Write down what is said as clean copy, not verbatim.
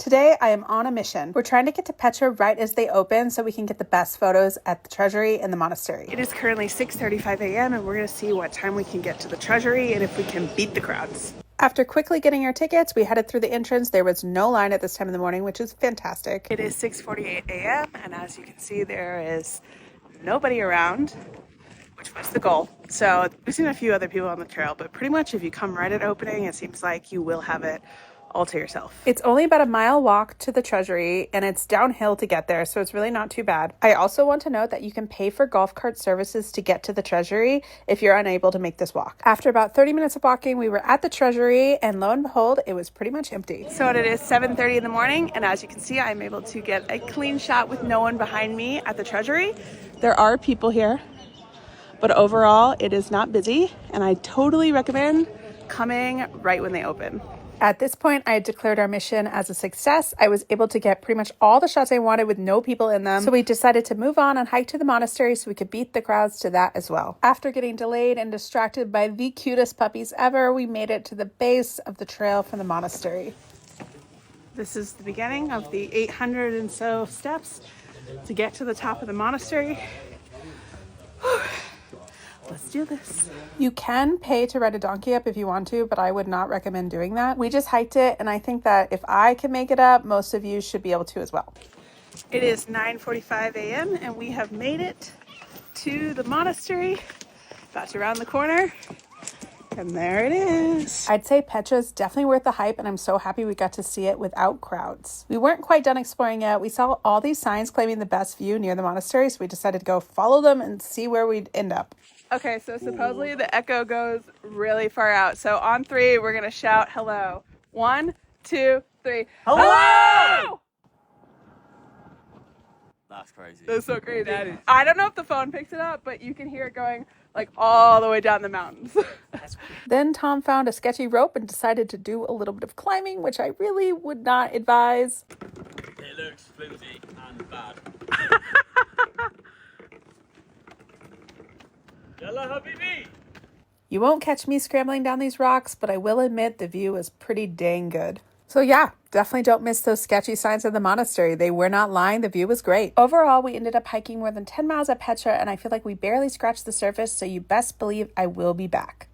Today, I am on a mission. We're trying to get to Petra right as they open so we can get the best photos at the treasury and the monastery. It is currently 6:35 a.m. and we're going to see what time we can get to the treasury and if we can beat the crowds. After quickly getting our tickets, we headed through the entrance. There was no line at this time in the morning, which is fantastic. It is 6:48 a.m. and as you can see, there is nobody around, which was the goal. So we've seen a few other people on the trail, but pretty much if you come right at opening, it seems like you will have it all to yourself. It's only about a mile walk to the treasury and it's downhill to get there, so it's really not too bad. I also want to note that you can pay for golf cart services to get to the treasury if you're unable to make this walk. After about 30 minutes of walking, we were at the treasury and lo and behold, it was pretty much empty. So it is 7:30 in the morning and as you can see, I'm able to get a clean shot with no one behind me at the treasury. There are people here, but overall it is not busy and I totally recommend coming right when they open. At this point, I had declared our mission as a success. I was able to get pretty much all the shots I wanted with no people in them. So we decided to move on and hike to the monastery so we could beat the crowds to that as well. After getting delayed and distracted by the cutest puppies ever, we made it to the base of the trail from the monastery. This is the beginning of the 800 and so steps to get to the top of the monastery. Whew. Let's do this. You can pay to ride a donkey up if you want to, but I would not recommend doing that. We just hiked it, and I think that if I can make it up, most of you should be able to as well. It is 9:45 a.m. and we have made it to the monastery. About to round the corner. And there it is. I'd say Petra's definitely worth the hype, and I'm so happy we got to see it without crowds. We weren't quite done exploring yet. We saw all these signs claiming the best view near the monastery, so we decided to go follow them and see where we'd end up. Okay, so supposedly the echo goes really far out. So on three, we're gonna shout hello. 1, 2, 3. Hello! That's crazy. That's so crazy. I don't know if the phone picks it up, but you can hear it going like all the way down the mountains. Then Tom found a sketchy rope and decided to do a little bit of climbing, which I really would not advise. It looks flimsy and bad. Yalla habibi! You won't catch me scrambling down these rocks, but I will admit the view is pretty dang good. So yeah, definitely don't miss those sketchy signs of the monastery. They were not lying. The view was great. Overall, we ended up hiking more than 10 miles at Petra, and I feel like we barely scratched the surface, so you best believe I will be back.